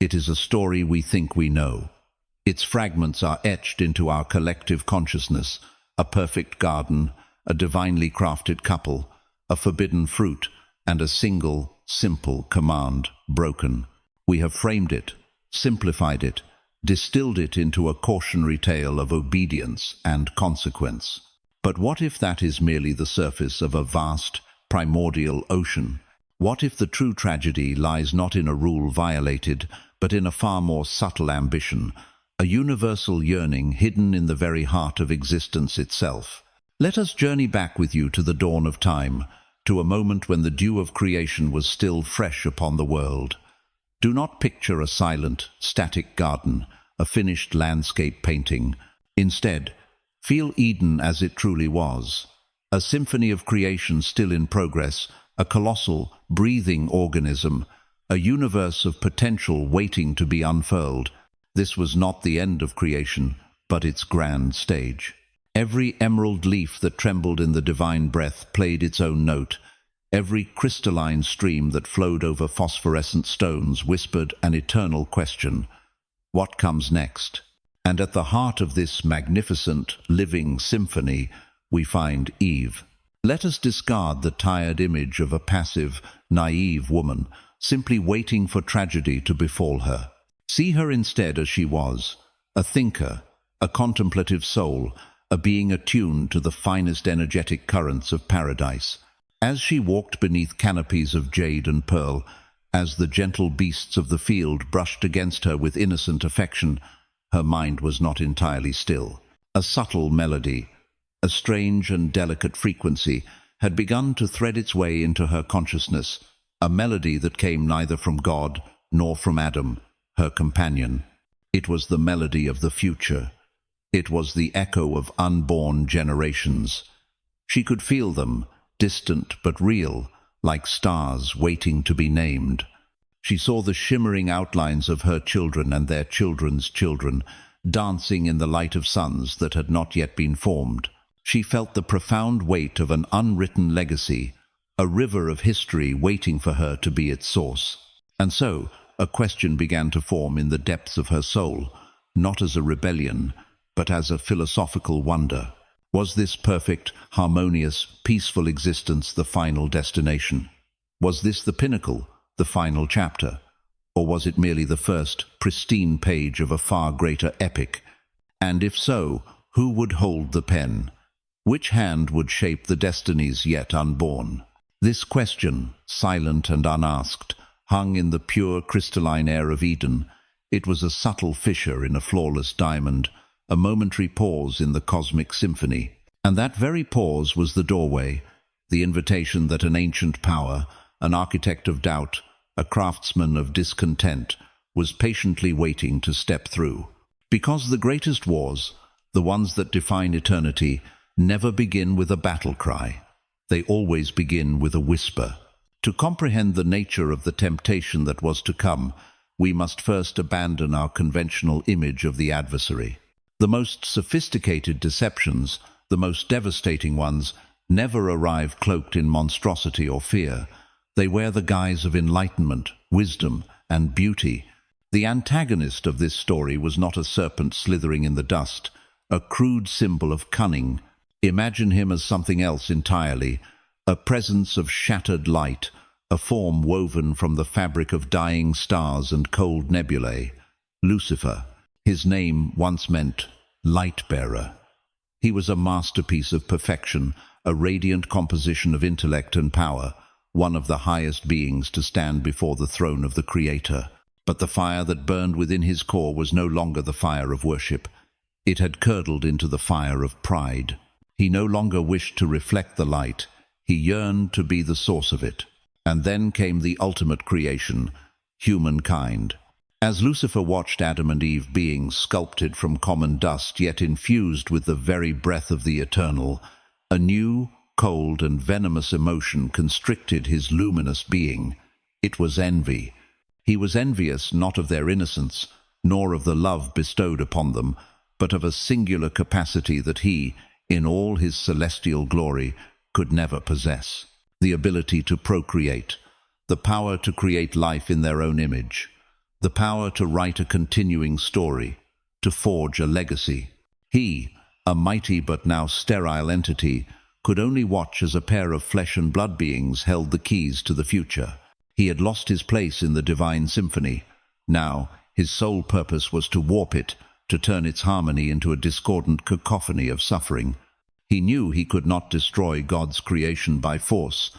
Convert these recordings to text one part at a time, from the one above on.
It is a story we think we know. Its fragments are etched into our collective consciousness: a perfect garden, a divinely crafted couple, a forbidden fruit, and a single, simple command broken. We have framed it, simplified it, distilled it into a cautionary tale of obedience and consequence. But what if that is merely the surface of a vast, primordial ocean? What if the true tragedy lies not in a rule violated, but in a far more subtle ambition, a universal yearning hidden in the very heart of existence itself? Let us journey back with you to the dawn of time, to a moment when the dew of creation was still fresh upon the world. Do not picture a silent, static garden, a finished landscape painting. Instead, feel Eden as it truly was: a symphony of creation still in progress, a colossal, breathing organism, a universe of potential waiting to be unfurled. This was not the end of creation, but its grand stage. Every emerald leaf that trembled in the divine breath played its own note. Every crystalline stream that flowed over phosphorescent stones whispered an eternal question: what comes next? And at the heart of this magnificent, living symphony, we find Eve. Let us discard the tired image of a passive, naive woman, simply waiting for tragedy to befall her. See her instead as she was: a thinker, a contemplative soul, a being attuned to the finest energetic currents of paradise. As she walked beneath canopies of jade and pearl, as the gentle beasts of the field brushed against her with innocent affection, her mind was not entirely still. A subtle melody, a strange and delicate frequency, had begun to thread its way into her consciousness, a melody that came neither from God nor from Adam, her companion. It was the melody of the future. It was the echo of unborn generations. She could feel them, distant but real, like stars waiting to be named. She saw the shimmering outlines of her children and their children's children, dancing in the light of suns that had not yet been formed. She felt the profound weight of an unwritten legacy, a river of history waiting for her to be its source. And so, a question began to form in the depths of her soul, not as a rebellion, but as a philosophical wonder. Was this perfect, harmonious, peaceful existence the final destination? Was this the pinnacle, the final chapter? Or was it merely the first, pristine page of a far greater epic? And if so, who would hold the pen? Which hand would shape the destinies yet unborn? This question, silent and unasked, hung in the pure crystalline air of Eden. It was a subtle fissure in a flawless diamond, a momentary pause in the cosmic symphony. And that very pause was the doorway, the invitation that an ancient power, an architect of doubt, a craftsman of discontent, was patiently waiting to step through. Because the greatest wars, the ones that define eternity, never begin with a battle cry. They always begin with a whisper. To comprehend the nature of the temptation that was to come, we must first abandon our conventional image of the adversary. The most sophisticated deceptions, the most devastating ones, never arrive cloaked in monstrosity or fear. They wear the guise of enlightenment, wisdom, and beauty. The antagonist of this story was not a serpent slithering in the dust, a crude symbol of cunning. Imagine him as something else entirely, a presence of shattered light, a form woven from the fabric of dying stars and cold nebulae. Lucifer. His name once meant light-bearer. He was a masterpiece of perfection, a radiant composition of intellect and power, one of the highest beings to stand before the throne of the Creator. But the fire that burned within his core was no longer the fire of worship. It had curdled into the fire of pride. He no longer wished to reflect the light. He yearned to be the source of it. And then came the ultimate creation, humankind. As Lucifer watched Adam and Eve being sculpted from common dust, yet infused with the very breath of the eternal, a new, cold and venomous emotion constricted his luminous being. It was envy. He was envious not of their innocence, nor of the love bestowed upon them, but of a singular capacity that he, in all his celestial glory, could never possess: the ability to procreate, the power to create life in their own image. the power to write a continuing story, to forge a legacy. He, a mighty but now sterile entity, could only watch as a pair of flesh and blood beings held the keys to the future. He had lost his place in the divine symphony. Now, his sole purpose was to warp it, to turn its harmony into a discordant cacophony of suffering. He knew he could not destroy God's creation by force.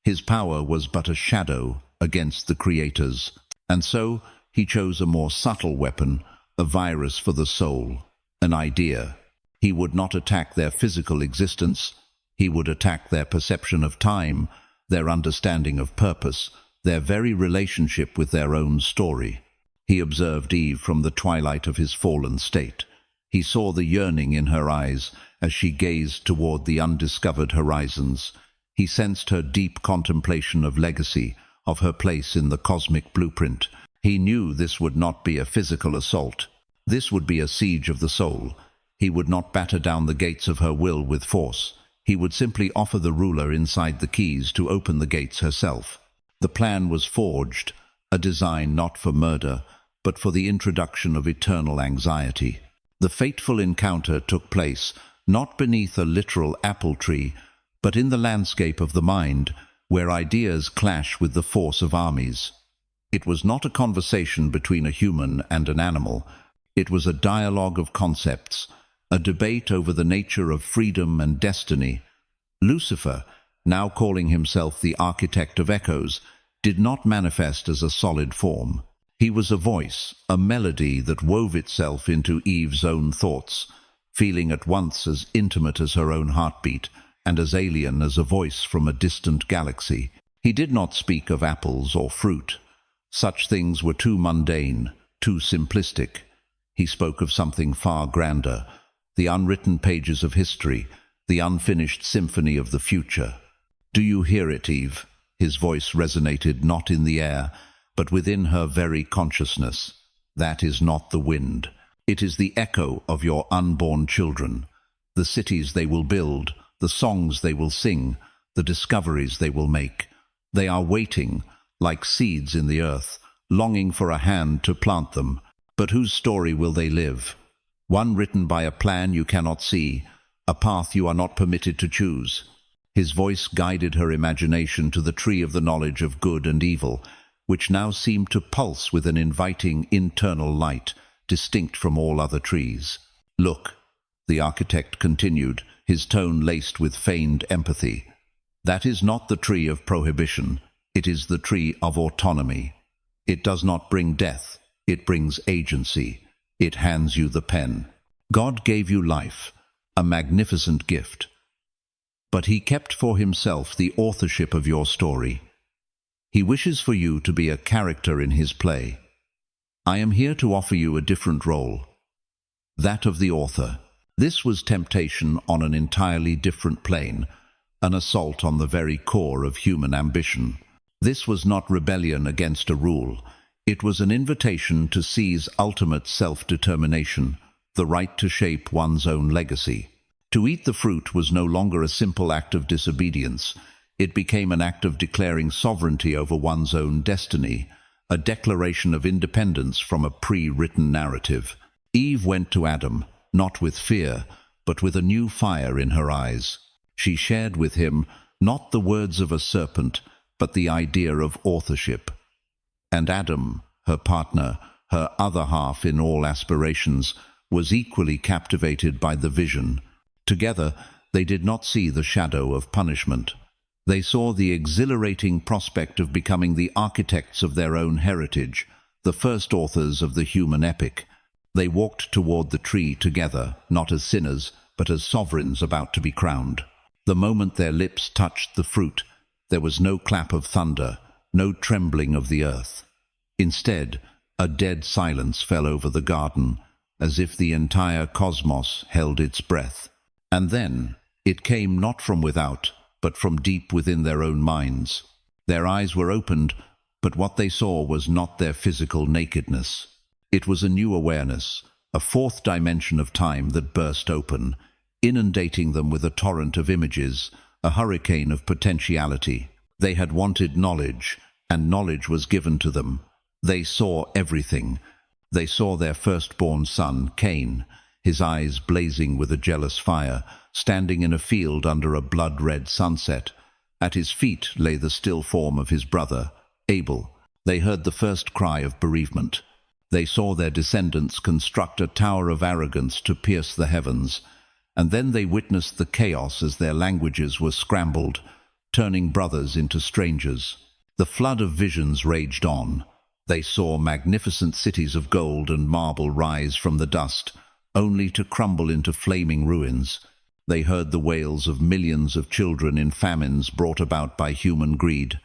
His power was but a shadow against the Creator's, and so he chose a more subtle weapon, a virus for the soul, an idea. He would not attack their physical existence. He would attack their perception of time, their understanding of purpose, their very relationship with their own story. He observed Eve from the twilight of his fallen state. He saw the yearning in her eyes as she gazed toward the undiscovered horizons. He sensed her deep contemplation of legacy, of her place in the cosmic blueprint. He knew this would not be a physical assault. This would be a siege of the soul. He would not batter down the gates of her will with force. He would simply offer the ruler inside the keys to open the gates herself. The plan was forged, a design not for murder, but for the introduction of eternal anxiety. The fateful encounter took place not beneath a literal apple tree, but in the landscape of the mind, where ideas clash with the force of armies. It was not a conversation between a human and an animal. It was a dialogue of concepts, a debate over the nature of freedom and destiny. Lucifer, now calling himself the architect of echoes, did not manifest as a solid form. He was a voice, a melody that wove itself into Eve's own thoughts, feeling at once as intimate as her own heartbeat and as alien as a voice from a distant galaxy. He did not speak of apples or fruit. Such things were too mundane, too simplistic. He spoke of something far grander, the unwritten pages of history, the unfinished symphony of the future. "Do you hear it, Eve?" His voice resonated not in the air, but within her very consciousness. "That is not the wind. It is the echo of your unborn children, the cities they will build, the songs they will sing, the discoveries they will make. They are waiting, like seeds in the earth, longing for a hand to plant them. But whose story will they live? One written by a plan you cannot see, a path you are not permitted to choose." His voice guided her imagination to the tree of the knowledge of good and evil, which now seemed to pulse with an inviting internal light, distinct from all other trees. "Look," the architect continued, his tone laced with feigned empathy. "That is not the tree of prohibition. It is the tree of autonomy. It does not bring death. It brings agency. It hands you the pen. God gave you life, a magnificent gift. But he kept for himself the authorship of your story. He wishes for you to be a character in his play. I am here to offer you a different role, that of the author." This was temptation on an entirely different plane, an assault on the very core of human ambition. This was not rebellion against a rule. It was an invitation to seize ultimate self-determination, the right to shape one's own legacy. To eat the fruit was no longer a simple act of disobedience. It became an act of declaring sovereignty over one's own destiny, a declaration of independence from a pre-written narrative. Eve went to Adam, not with fear, but with a new fire in her eyes. She shared with him not the words of a serpent, but the idea of authorship. And Adam, her partner, her other half in all aspirations, was equally captivated by the vision. Together, they did not see the shadow of punishment. They saw the exhilarating prospect of becoming the architects of their own heritage, the first authors of the human epic. They walked toward the tree together, not as sinners, but as sovereigns about to be crowned. The moment their lips touched the fruit, there was no clap of thunder, no trembling of the earth. Instead, a dead silence fell over the garden, as if the entire cosmos held its breath. And then, it came not from without, but from deep within their own minds. Their eyes were opened, but what they saw was not their physical nakedness. It was a new awareness, a fourth dimension of time that burst open, inundating them with a torrent of images, a hurricane of potentiality. They had wanted knowledge, and knowledge was given to them. They saw everything. They saw their firstborn son, Cain, his eyes blazing with a jealous fire, standing in a field under a blood-red sunset. At his feet lay the still form of his brother, Abel. They heard the first cry of bereavement. They saw their descendants construct a tower of arrogance to pierce the heavens, and then they witnessed the chaos as their languages were scrambled, turning brothers into strangers. The flood of visions raged on. They saw magnificent cities of gold and marble rise from the dust, only to crumble into flaming ruins. They heard the wails of millions of children in famines brought about by human greed.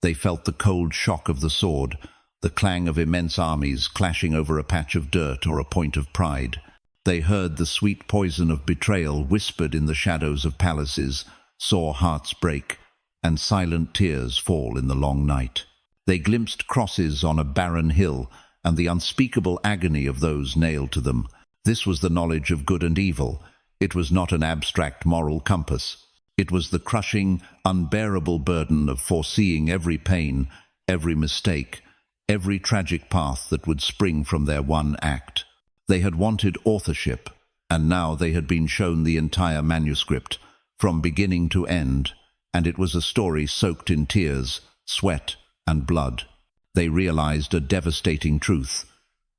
They felt the cold shock of the sword, the clang of immense armies clashing over a patch of dirt or a point of pride. They heard the sweet poison of betrayal whispered in the shadows of palaces, saw hearts break, and silent tears fall in the long night. They glimpsed crosses on a barren hill, and the unspeakable agony of those nailed to them. This was the knowledge of good and evil. It was not an abstract moral compass. It was the crushing, unbearable burden of foreseeing every pain, every mistake, every tragic path that would spring from their one act. They had wanted authorship, and now they had been shown the entire manuscript, from beginning to end, and it was a story soaked in tears, sweat, and blood. They realized a devastating truth.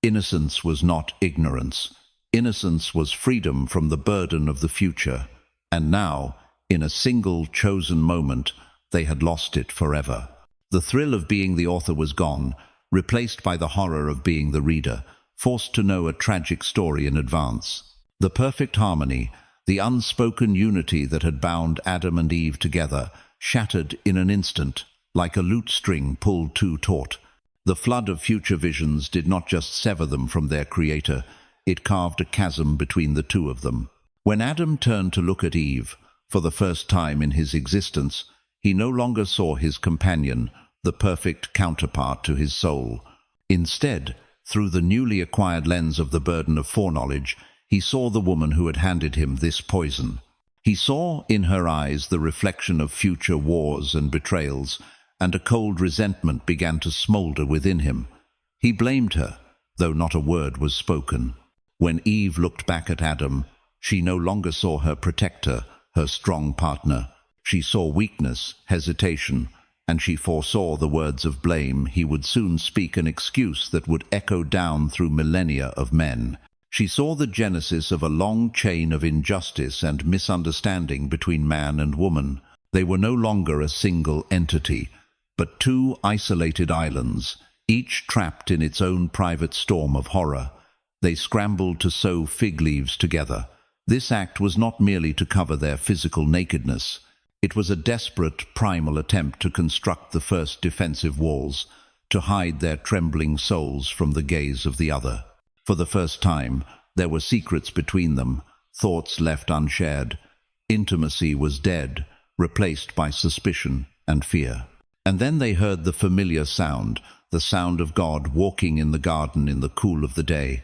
Innocence was not ignorance. Innocence was freedom from the burden of the future, and now, in a single chosen moment, they had lost it forever. The thrill of being the author was gone, replaced by the horror of being the reader, forced to know a tragic story in advance. The perfect harmony, the unspoken unity that had bound Adam and Eve together, shattered in an instant, like a lute string pulled too taut. The flood of future visions did not just sever them from their creator, it carved a chasm between the two of them. When Adam turned to look at Eve, for the first time in his existence, he no longer saw his companion, the perfect counterpart to his soul. Instead, through the newly acquired lens of the burden of foreknowledge, he saw the woman who had handed him this poison. He saw in her eyes the reflection of future wars and betrayals, and a cold resentment began to smolder within him. He blamed her, though not a word was spoken. When Eve looked back at Adam, she no longer saw her protector, her strong partner. She saw weakness, hesitation, and she foresaw the words of blame. He would soon speak an excuse that would echo down through millennia of men. She saw the genesis of a long chain of injustice and misunderstanding between man and woman. They were no longer a single entity, but two isolated islands, each trapped in its own private storm of horror. They scrambled to sew fig leaves together. This act was not merely to cover their physical nakedness. It was a desperate, primal attempt to construct the first defensive walls, to hide their trembling souls from the gaze of the other. For the first time, there were secrets between them, thoughts left unshared. Intimacy was dead, replaced by suspicion and fear. And then they heard the familiar sound, the sound of God walking in the garden in the cool of the day.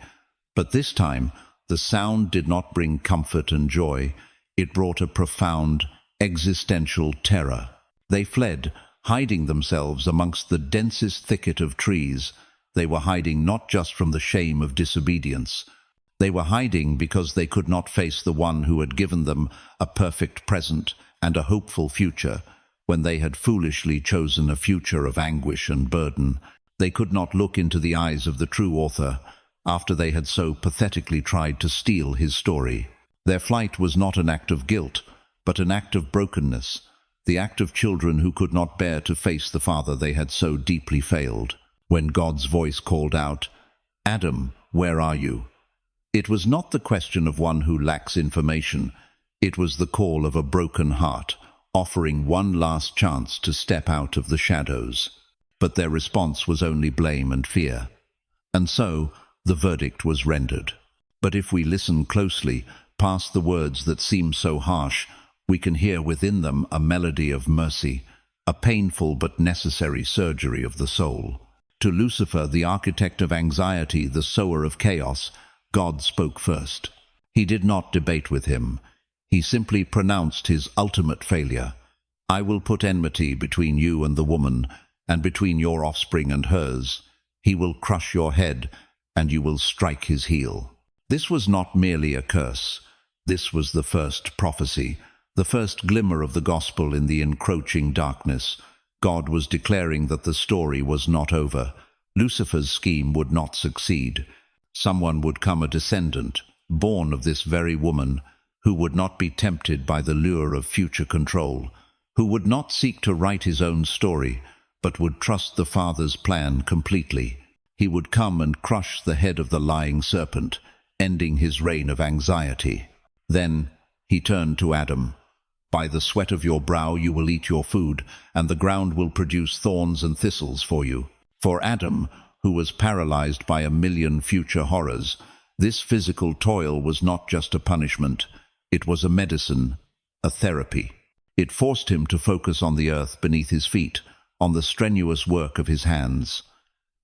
But this time, the sound did not bring comfort and joy. It brought a profound, existential terror. They fled, hiding themselves amongst the densest thicket of trees. They were hiding not just from the shame of disobedience. They were hiding because they could not face the one who had given them a perfect present and a hopeful future, when they had foolishly chosen a future of anguish and burden. They could not look into the eyes of the true author, after they had so pathetically tried to steal his story. Their flight was not an act of guilt, but an act of brokenness, the act of children who could not bear to face the father they had so deeply failed. When God's voice called out, "Adam, where are you?" It was not the question of one who lacks information. It was the call of a broken heart, offering one last chance to step out of the shadows. But their response was only blame and fear. And so, the verdict was rendered. But if we listen closely, past the words that seem so harsh, we can hear within them a melody of mercy, a painful but necessary surgery of the soul. To Lucifer, the architect of anxiety, the sower of chaos, God spoke first. He did not debate with him. He simply pronounced his ultimate failure. "I will put enmity between you and the woman, and between your offspring and hers." He will crush your head, and you will strike his heel. This was not merely a curse. This was the first prophecy, the first glimmer of the gospel in the encroaching darkness. God was declaring that the story was not over. Lucifer's scheme would not succeed. Someone would come, a descendant, born of this very woman, who would not be tempted by the lure of future control, who would not seek to write his own story, but would trust the Father's plan completely. He would come and crush the head of the lying serpent, ending his reign of anxiety. Then he turned to Adam. By the sweat of your brow you will eat your food, and the ground will produce thorns and thistles for you. For Adam, who was paralyzed by 1,000,000 future horrors, this physical toil was not just a punishment. It was a medicine, a therapy. It forced him to focus on the earth beneath his feet, on the strenuous work of his hands.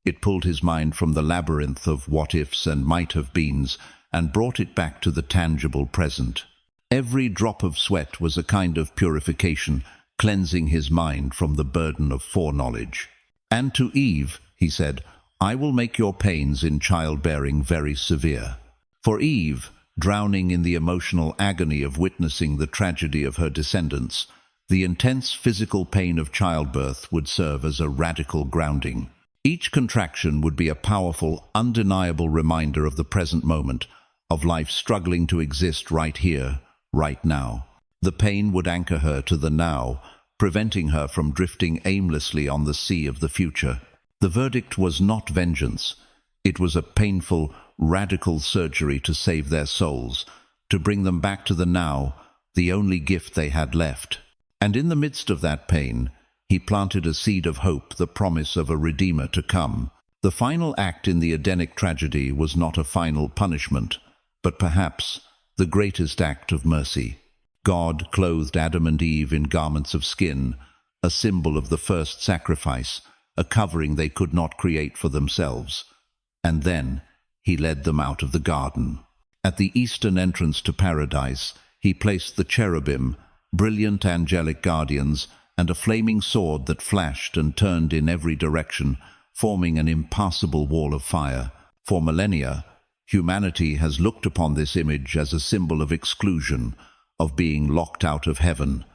It pulled his mind from the labyrinth of what-ifs and might-have-beens and brought it back to the tangible present. Every drop of sweat was a kind of purification, cleansing his mind from the burden of foreknowledge. And to Eve, he said, I will make your pains in childbearing very severe. For Eve, drowning in the emotional agony of witnessing the tragedy of her descendants, the intense physical pain of childbirth would serve as a radical grounding. Each contraction would be a powerful, undeniable reminder of the present moment, of life struggling to exist right here, right now. The pain would anchor her to the now, preventing her from drifting aimlessly on the sea of the future. The verdict was not vengeance. It was a painful, radical surgery to save their souls, to bring them back to the now, the only gift they had left. And in the midst of that pain, he planted a seed of hope, the promise of a Redeemer to come. The final act in the Edenic tragedy was not a final punishment, but perhaps the greatest act of mercy. God clothed Adam and Eve in garments of skin, a symbol of the first sacrifice, a covering they could not create for themselves. And then he led them out of the garden. At the eastern entrance to paradise, he placed the cherubim, brilliant angelic guardians, and a flaming sword that flashed and turned in every direction, forming an impassable wall of fire. For millennia, humanity has looked upon this image as a symbol of exclusion, of being locked out of heaven.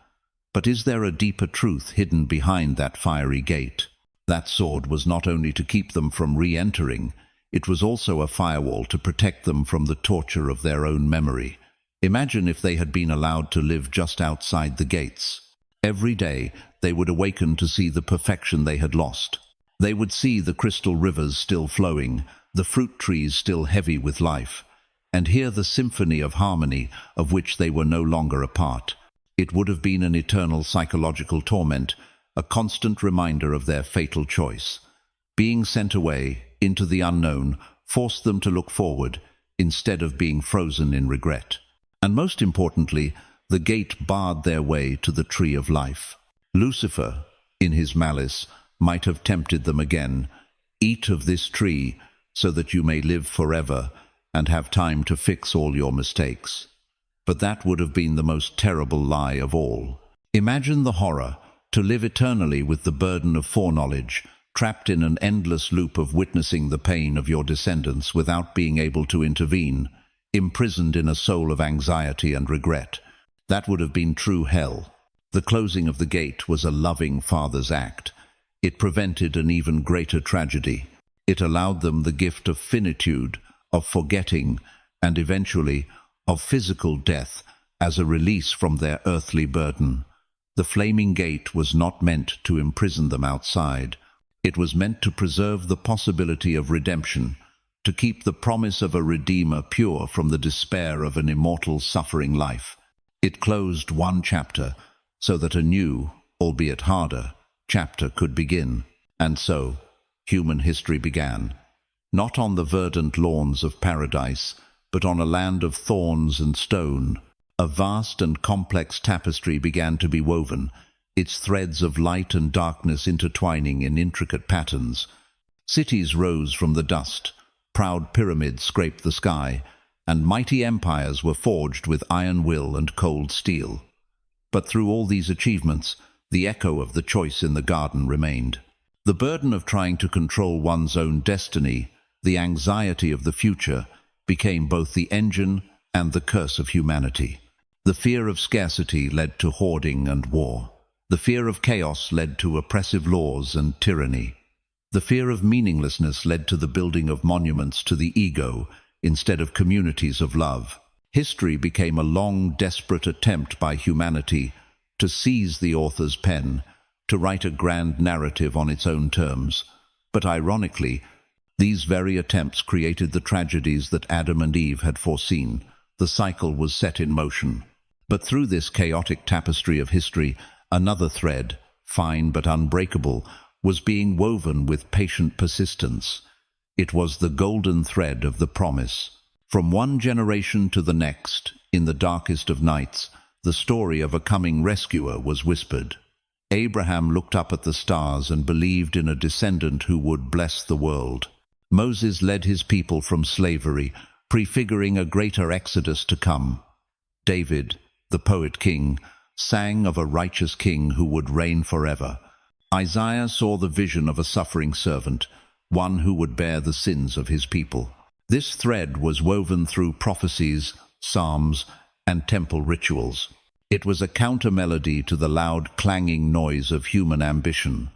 But is there a deeper truth hidden behind that fiery gate? That sword was not only to keep them from re-entering, it was also a firewall to protect them from the torture of their own memory. Imagine if they had been allowed to live just outside the gates. Every day they would awaken to see the perfection they had lost. They would see the crystal rivers still flowing, the fruit trees still heavy with life, and hear the symphony of harmony of which they were no longer a part. It would have been an eternal psychological torment, a constant reminder of their fatal choice. Being sent away into the unknown forced them to look forward instead of being frozen in regret. And most importantly, the gate barred their way to the tree of life. Lucifer, in his malice, might have tempted them again. Eat of this tree so that you may live forever and have time to fix all your mistakes. But that would have been the most terrible lie of all. Imagine the horror, to live eternally with the burden of foreknowledge, trapped in an endless loop of witnessing the pain of your descendants without being able to intervene, imprisoned in a soul of anxiety and regret. That would have been true hell. The closing of the gate was a loving Father's act. It prevented an even greater tragedy. It allowed them the gift of finitude, of forgetting, and eventually of physical death as a release from their earthly burden. The flaming gate was not meant to imprison them outside. It was meant to preserve the possibility of redemption, to keep the promise of a Redeemer pure from the despair of an immortal suffering life. It closed one chapter so that a new, albeit harder, chapter could begin. And so, human history began, not on the verdant lawns of paradise, but on a land of thorns and stone. A vast and complex tapestry began to be woven, its threads of light and darkness intertwining in intricate patterns. Cities rose from the dust, proud pyramids scraped the sky, and mighty empires were forged with iron will and cold steel. But through all these achievements, the echo of the choice in the garden remained. The burden of trying to control one's own destiny, the anxiety of the future, became both the engine and the curse of humanity. The fear of scarcity led to hoarding and war. The fear of chaos led to oppressive laws and tyranny. The fear of meaninglessness led to the building of monuments to the ego instead of communities of love. History became a long, desperate attempt by humanity to seize the author's pen, to write a grand narrative on its own terms. But ironically, these very attempts created the tragedies that Adam and Eve had foreseen. The cycle was set in motion. But through this chaotic tapestry of history, another thread, fine but unbreakable, was being woven with patient persistence. It was the golden thread of the promise. From one generation to the next, in the darkest of nights, the story of a coming rescuer was whispered. Abraham looked up at the stars and believed in a descendant who would bless the world. Moses led his people from slavery, prefiguring a greater exodus to come. David, the poet king, sang of a righteous king who would reign forever. Isaiah saw the vision of a suffering servant, one who would bear the sins of his people. This thread was woven through prophecies, psalms, and temple rituals. It was a counter-melody to the loud, clanging noise of human ambition.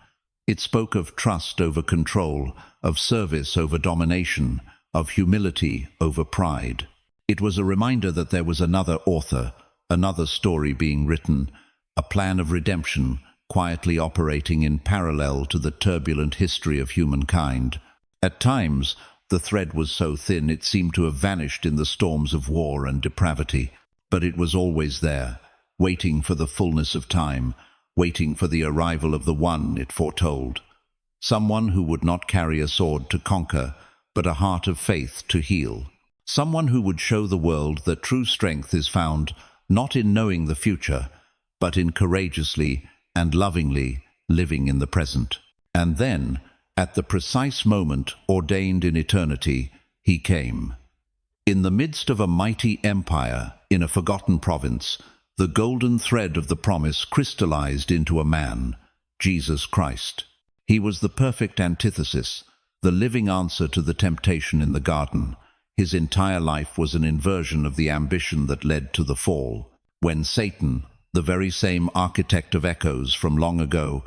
It spoke of trust over control, of service over domination, of humility over pride. It was a reminder that there was another author, another story being written, a plan of redemption quietly operating in parallel to the turbulent history of humankind. At times, the thread was so thin it seemed to have vanished in the storms of war and depravity, but it was always there, waiting for the fullness of time, waiting for the arrival of the one it foretold. Someone who would not carry a sword to conquer, but a heart of faith to heal. Someone who would show the world that true strength is found not in knowing the future, but in courageously and lovingly living in the present. And then, at the precise moment ordained in eternity, he came. In the midst of a mighty empire, in a forgotten province, the golden thread of the promise crystallized into a man, Jesus Christ. He was the perfect antithesis, the living answer to the temptation in the garden. His entire life was an inversion of the ambition that led to the fall. When Satan, the very same architect of echoes from long ago,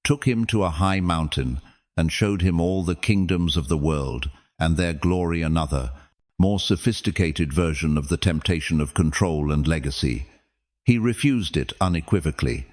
took him to a high mountain and showed him all the kingdoms of the world and their glory, another, more sophisticated version of the temptation of control and legacy. He refused it unequivocally.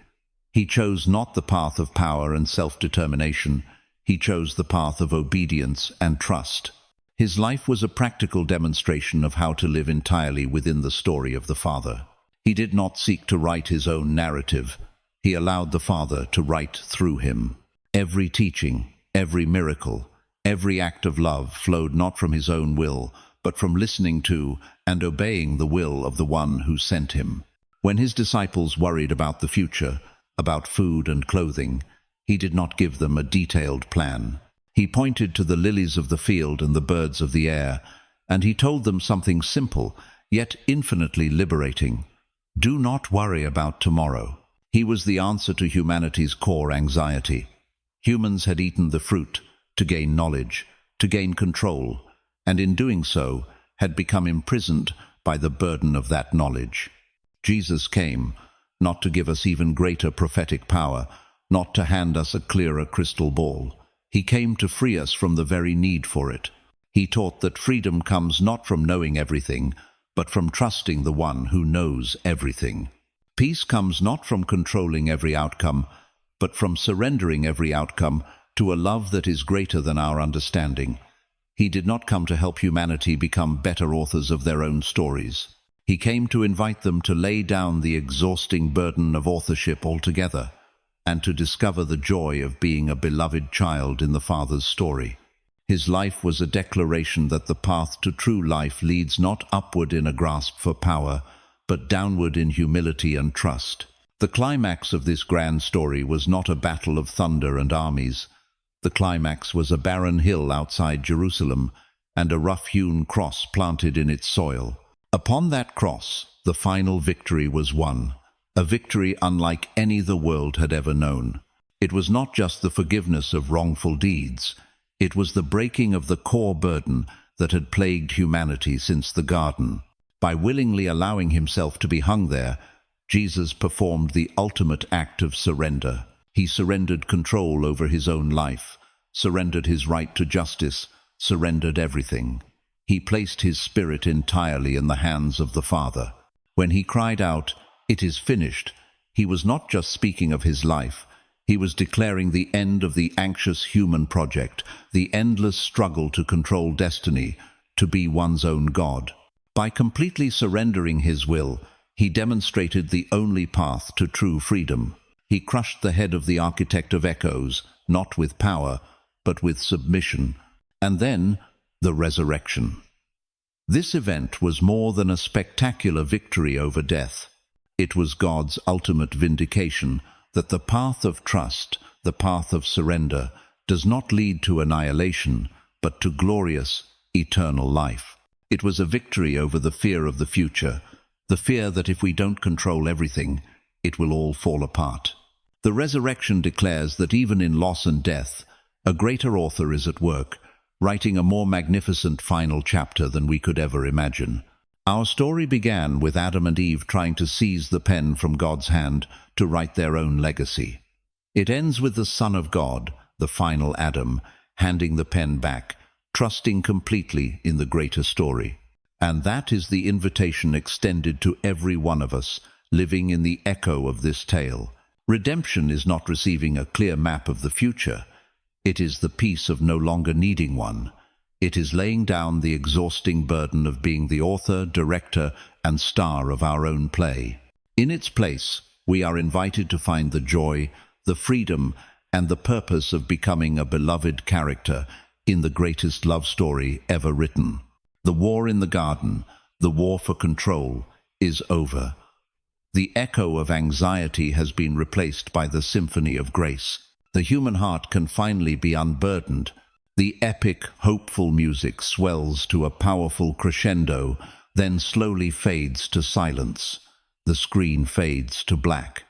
He chose not the path of power and self-determination. He chose the path of obedience and trust. His life was a practical demonstration of how to live entirely within the story of the Father. He did not seek to write his own narrative. He allowed the Father to write through him. Every teaching, every miracle, every act of love flowed not from his own will, but from listening to and obeying the will of the one who sent him. When his disciples worried about the future, about food and clothing, he did not give them a detailed plan. He pointed to the lilies of the field and the birds of the air, and he told them something simple, yet infinitely liberating. Do not worry about tomorrow. He was the answer to humanity's core anxiety. Humans had eaten the fruit to gain knowledge, to gain control, and in doing so had become imprisoned by the burden of that knowledge. Jesus came, not to give us even greater prophetic power, not to hand us a clearer crystal ball. He came to free us from the very need for it. He taught that freedom comes not from knowing everything, but from trusting the one who knows everything. Peace comes not from controlling every outcome, but from surrendering every outcome to a love that is greater than our understanding. He did not come to help humanity become better authors of their own stories. He came to invite them to lay down the exhausting burden of authorship altogether, and to discover the joy of being a beloved child in the Father's story. His life was a declaration that the path to true life leads not upward in a grasp for power, but downward in humility and trust. The climax of this grand story was not a battle of thunder and armies. The climax was a barren hill outside Jerusalem and a rough-hewn cross planted in its soil. Upon that cross, the final victory was won, a victory unlike any the world had ever known. It was not just the forgiveness of wrongful deeds. It was the breaking of the core burden that had plagued humanity since the garden. By willingly allowing himself to be hung there, Jesus performed the ultimate act of surrender. He surrendered control over his own life, surrendered his right to justice, surrendered everything. He placed his spirit entirely in the hands of the Father. When he cried out, "It is finished," he was not just speaking of his life. He was declaring the end of the anxious human project, the endless struggle to control destiny, to be one's own God. By completely surrendering his will, he demonstrated the only path to true freedom. He crushed the head of the architect of echoes, not with power, but with submission. And then, the resurrection. This event was more than a spectacular victory over death. It was God's ultimate vindication that the path of trust, the path of surrender, does not lead to annihilation, but to glorious, eternal life. It was a victory over the fear of the future, the fear that if we don't control everything, it will all fall apart. The resurrection declares that even in loss and death, a greater author is at work, writing a more magnificent final chapter than we could ever imagine. Our story began with Adam and Eve trying to seize the pen from God's hand to write their own legacy. It ends with the Son of God, the final Adam, handing the pen back, trusting completely in the greater story. And that is the invitation extended to every one of us, living in the echo of this tale. Redemption is not receiving a clear map of the future. It is the peace of no longer needing one. It is laying down the exhausting burden of being the author, director, and star of our own play. In its place, we are invited to find the joy, the freedom, and the purpose of becoming a beloved character in the greatest love story ever written. The war in the garden, the war for control, is over. The echo of anxiety has been replaced by the symphony of grace. The human heart can finally be unburdened. The epic, hopeful music swells to a powerful crescendo, then slowly fades to silence. The screen fades to black.